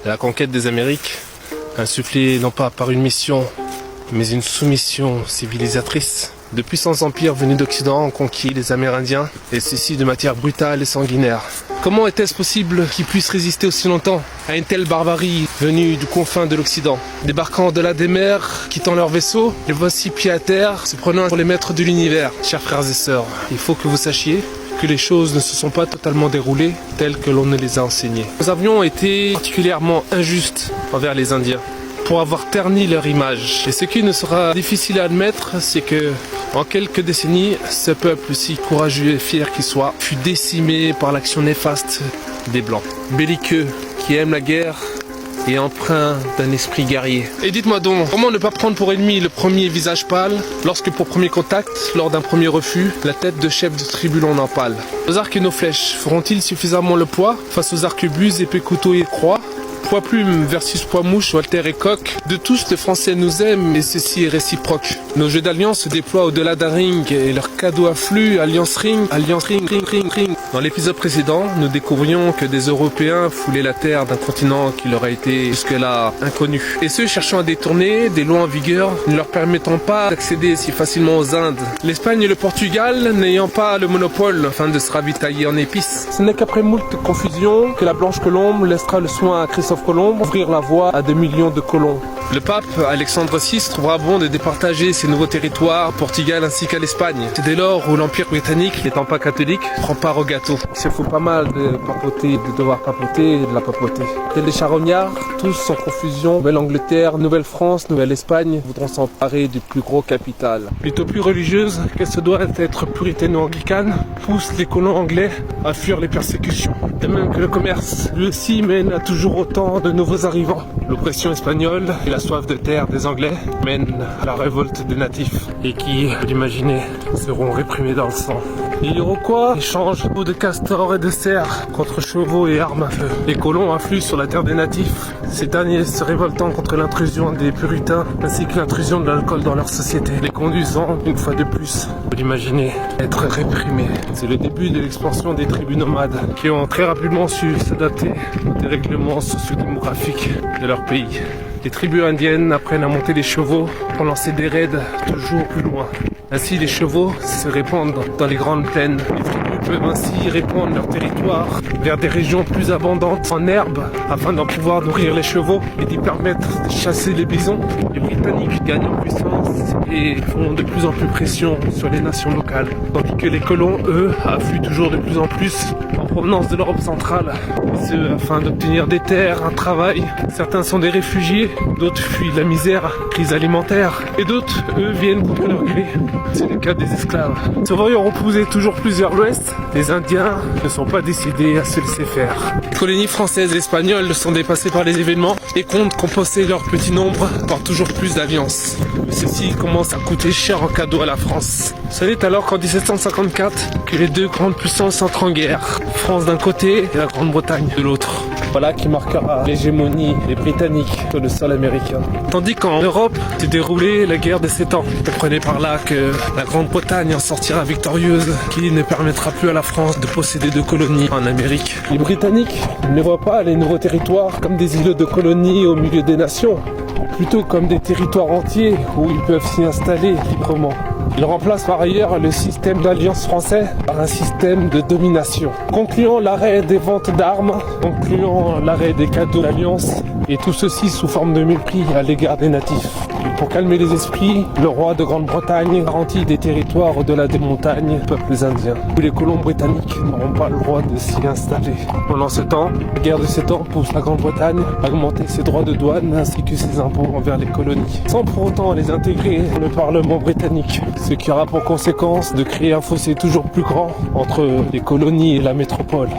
La conquête des Amériques, insufflée non pas par une mission, mais une soumission civilisatrice. De puissants empires venus d'Occident ont conquis les Amérindiens, et ceci de manière brutale et sanguinaire. Comment était-ce possible qu'ils puissent résister aussi longtemps à une telle barbarie venue du confin de l'Occident? Débarquant au-delà des mers, quittant leurs vaisseaux, les voici pieds à terre, se prenant pour les maîtres de l'univers. Chers frères et sœurs, il faut que vous sachiez que les choses ne se sont pas totalement déroulées telles que l'on ne les a enseignées. Nous avions été particulièrement injustes envers les Indiens pour avoir terni leur image. Et ce qui ne sera difficile à admettre, c'est que en quelques décennies, ce peuple, si courageux et fier qu'il soit, fut décimé par l'action néfaste des Blancs. Belliqueux, qui aiment la guerre et empreint d'un esprit guerrier. Et dites-moi donc, comment ne pas prendre pour ennemi le premier visage pâle, lorsque pour premier contact, lors d'un premier refus, la tête de chef de tribu l'on empale? Nos arcs et nos flèches feront-ils suffisamment le poids face aux arquebuses, épées, couteaux et croix? Poids plume versus poids mouche, Walter et Coq. De tous, les Français nous aiment et ceci est réciproque. Nos jeux d'alliance se déploient au-delà d'un ring et leurs cadeaux affluent. Alliance ring, ring. Dans l'épisode précédent, nous découvrions que des Européens foulaient la terre d'un continent qui leur a été jusque-là inconnu. Et ceux cherchant à détourner des lois en vigueur ne leur permettant pas d'accéder si facilement aux Indes. L'Espagne et le Portugal n'ayant pas le monopole afin de se ravitailler en épices. Ce n'est qu'après moult confusions que la Blanche Colombe laissera le soin à Christophe Colomb ouvrir la voie à 2 millions de colons. Le pape Alexandre VI trouvera bon de départager ses nouveaux territoires, Portugal ainsi qu'à l'Espagne. C'est dès lors où l'Empire britannique, n'étant pas catholique, prend part au gâteau. Il se fout pas mal de papoter, de devoir papoter et de la papoter. Tels les charognards, tous sans confusion, Nouvelle-Angleterre, Nouvelle-France, Nouvelle-Espagne voudront s'emparer du plus gros capital. Plutôt plus religieuse qu'elle se doit être puritaino-anglicane, pousse les colons anglais à fuir les persécutions. De même que le commerce, lui aussi mène à toujours autant de nouveaux arrivants. L'oppression espagnole et la soif de terre des Anglais mènent à la révolte des natifs et qui, vous l'imaginez, seront réprimés dans le sang. Les Iroquois échangent peaux de castor et de cerfs contre chevaux et armes à feu. Les colons affluent sur la terre des natifs, ces derniers se révoltant contre l'intrusion des puritains ainsi que l'intrusion de l'alcool dans leur société, les conduisant une fois de plus, vous l'imaginez, être réprimés. C'est le début de l'expansion des tribus nomades qui ont très rapidement su s'adapter aux dérèglements socio-démographiques de leur pays. Les tribus indiennes apprennent à monter les chevaux pour lancer des raids toujours plus loin. Ainsi, les chevaux se répandent dans les grandes plaines. Les tribus peuvent ainsi répandre leur territoire vers des régions plus abondantes en herbe afin d'en pouvoir nourrir les chevaux et d'y permettre de chasser les bisons. Les Britanniques gagnent en puissance et font de plus en plus pression sur les nations locales. Tandis que les colons, eux, affluent toujours de plus en plus en provenance de l'Europe centrale. Ce afin d'obtenir des terres, un travail. Certains sont des réfugiés, d'autres fuient la misère, crise alimentaire. Et d'autres, eux, viennent contre leur gré. C'est le cas des esclaves. Se voyant repousser toujours plus vers l'ouest, les Indiens ne sont pas décidés à se laisser faire. Les colonies françaises et espagnoles sont dépassées par les événements et comptent composer leur petit nombre par toujours plus d'alliances. Ceci commence à coûter cher en cadeau à la France. Ce n'est alors qu'en 1754 que les deux grandes puissances entrent en guerre. France d'un côté et la Grande-Bretagne de l'autre. Voilà qui marquera l'hégémonie des Britanniques sur le sol américain. Tandis qu'en Europe s'est déroulée la guerre des 7 ans. Comprenez par là que la Grande-Bretagne en sortira victorieuse, qui ne permettra plus à la France de posséder de colonies en Amérique. Les Britanniques ne voient pas les nouveaux territoires comme des îlots de colonies au milieu des nations, plutôt comme des territoires entiers où ils peuvent s'y installer librement. Il remplace par ailleurs le système d'alliance français par un système de domination, concluant l'arrêt des ventes d'armes, concluant l'arrêt des cadeaux d'alliance, et tout ceci sous forme de mépris à l'égard des natifs. Pour calmer les esprits, le roi de Grande-Bretagne garantit des territoires au-delà des montagnes aux peuples indiens, où les colons britanniques n'auront pas le droit de s'y installer. Pendant ce temps, la guerre de 7 ans pousse la Grande-Bretagne à augmenter ses droits de douane ainsi que ses impôts envers les colonies, sans pour autant les intégrer dans le Parlement britannique, ce qui aura pour conséquence de créer un fossé toujours plus grand entre les colonies et la métropole.